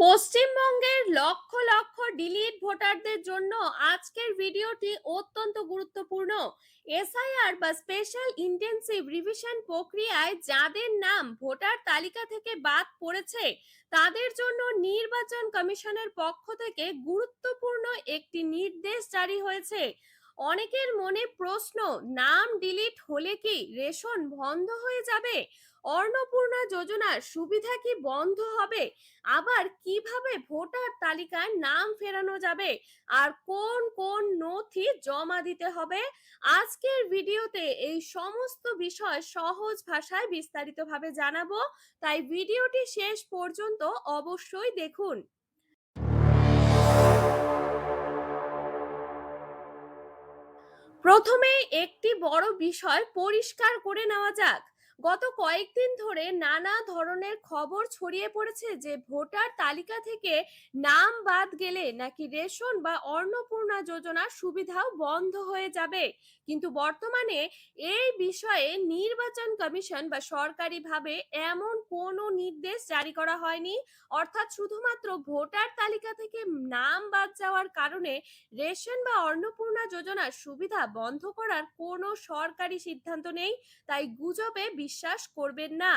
পশ্চিমবঙ্গের লক্ষ লক্ষ ডিলিট ভোটারদের জন্য আজকের ভিডিওটি অত্যন্ত গুরুত্বপূর্ণ। এসআইআর বা স্পেশাল ইন্টেনসিভ রিভিশন প্রক্রিয়ায় যাদের নাম ভোটার তালিকা থেকে বাদ পড়েছে তাদের জন্য নির্বাচন কমিশনের পক্ষ থেকে গুরুত্বপূর্ণ একটি নির্দেশ জারি হয়েছে। অনেকের মনে প্রশ্ন, নাম ডিলিট হলে কি রেশন বন্ধ হয়ে যাবে? অন্নপূর্ণা যোজনার সুবিধা কি বন্ধ হবে? আবার কিভাবে ভোটার তালিকায় নাম ফেরানো যাবে? আর কোন কোন নথি জমা দিতে হবে? আজকের ভিডিওতে এই সমস্ত বিষয় সহজ ভাষায় বিস্তারিতভাবে জানাবো, তাই ভিডিওটি শেষ পর্যন্ত অবশ্যই দেখুন। প্রথমেই একটি বড় বিষয় পরিষ্কার করে নেওয়া যাক। গত কয়েকদিন ধরে নানা ধরনের খবর ছড়িয়ে পড়েছে যে ভোটার তালিকা থেকে নাম বাদ গেলে নাকি রেশন বা অন্নপূর্ণা যোজনার সুবিধাও বন্ধ হয়ে যাবে। কিন্তু বর্তমানে এই বিষয়ে নির্বাচন কমিশন বা সরকারিভাবে এমন কোনো নির্দেশ জারি করা হয়নি। অর্থাৎ শুধুমাত্র ভোটার তালিকা থেকে নাম বাদ যাওয়ার কারণে রেশন বা অন্নপূর্ণা যোজনার সুবিধা বন্ধ করার কোনো সরকারি সিদ্ধান্ত নেই, তাই গুজবে বিশ্বাস করবেন না।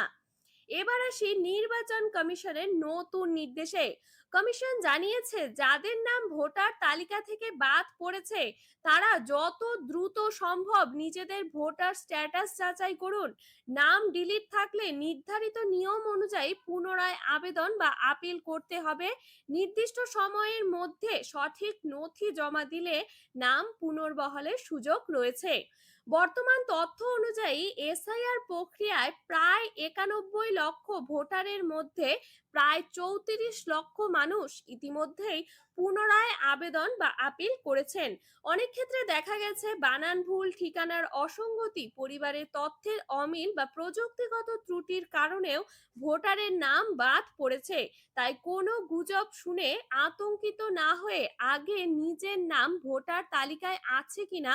এবার আসি নির্বাচন কমিশনের নতুন নির্দেশে। কমিশন জানিয়েছে যাদের নাম ভোটার তালিকা থেকে বাদ পড়েছে তারা যত দ্রুত সম্ভব নিজেদের ভোটার স্ট্যাটাস যাচাই করুন। নাম ডিলিট থাকলে নির্ধারিত নিয়ম অনুযায়ী পুনরায় আবেদন বা আপিল করতে হবে। নির্দিষ্ট সময়ের মধ্যে সঠিক নথি জমা দিলে নাম পুনর্বহালের সুযোগ রয়েছে। বর্তমান তথ্য অনুযায়ী এসআইআর প্রক্রিয়ায় প্রায় 91 লক্ষ ভোটারের মধ্যে প্রায় 34 লক্ষ মানুষ ইতিমধ্যেই পুনরায় আবেদন বা আপিল করেছেন। অনেক ক্ষেত্রে দেখা গেছে বানান ভুল, ঠিকানার অসঙ্গতি, পরিবারের তথ্যের অমিল বা প্রযুক্তিগত ত্রুটির কারণেও ভোটারের নাম বাদ পড়েছে। তাই কোনো গুজব শুনে আতঙ্কিত না হয়ে আগে নিজের নাম ভোটার তালিকায় আছে কিনা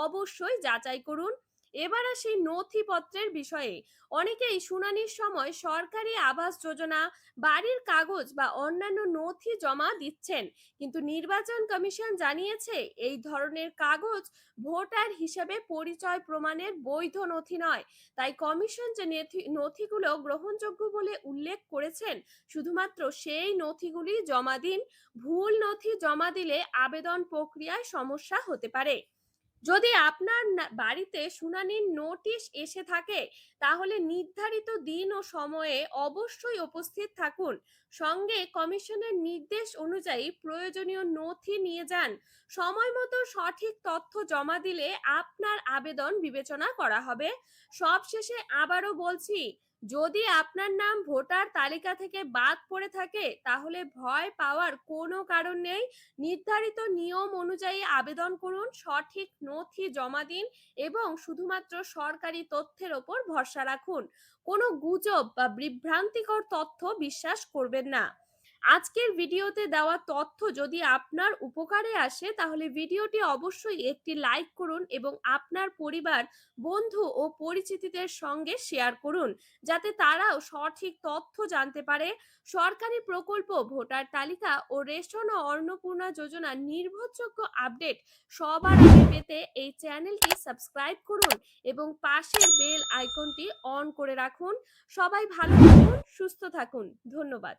অবশ্যই যাচাই করুন। এবার আসি নথিপত্রের বিষয়ে। অনেকেই শুনানির সময় সরকারি আবাস যোজনা, বাড়ির কাগজ বা অন্যান্য নথি জমা দিচ্ছেন, কিন্তু নির্বাচন কমিশন জানিয়েছে এই ধরনের কাগজ ভোটার হিসেবে পরিচয় প্রমাণের বৈধ নথি নয়। তাই কমিশন যে নথিগুলো গ্রহণযোগ্য বলে উল্লেখ করেছেন শুধুমাত্র সেই নথিগুলি জমা দিন। ভুল নথি জমা দিলে আবেদন প্রক্রিয়ায় সমস্যা হতে পারে। যদি আপনার বাড়িতে শুনানির নোটিশ এসে থাকে তাহলে নির্ধারিত দিন ও সময়ে অবশ্যই উপস্থিত থাকুন। সঙ্গে কমিশনের নির্দেশ অনুযায়ী প্রয়োজনীয় নথি নিয়ে যান। সময় মতো সঠিক তথ্য জমা দিলে আপনার আবেদন বিবেচনা করা হবে। সবশেষে আবারও বলছি, যদি আপনার নাম ভোটার তালিকা থেকে বাদ পড়ে থাকে তাহলে ভয় পাওয়ার কোনো কারণ নেই। নির্ধারিত নিয়ম অনুযায়ী আবেদন করুন, সঠিক নথি জমা দিন এবং শুধুমাত্র সরকারি তথ্যের ওপর ভরসা রাখুন। কোনো গুজব বা বিভ্রান্তিকর তথ্য বিশ্বাস করবেন না। আজকের ভিডিওতে দেওয়া তথ্য যদি আপনার উপকারে আসে তাহলে ভিডিওটি অবশ্যই একটি লাইক করুন এবং আপনার পরিবার, বন্ধু ও পরিচিতদের সঙ্গে শেয়ার করুন যাতে তারাও সঠিক তথ্য জানতে পারে। সরকারি প্রকল্প, ভোটার তালিকা ও রেশন ও অন্নপূর্ণা যোজনার নির্ভরযোগ্য আপডেট সবার আগে পেতে এই চ্যানেলটি সাবস্ক্রাইব করুন এবং পাশের বেল আইকনটি অন করে রাখুন। সবাই ভালো থাকুন, সুস্থ থাকুন। ধন্যবাদ।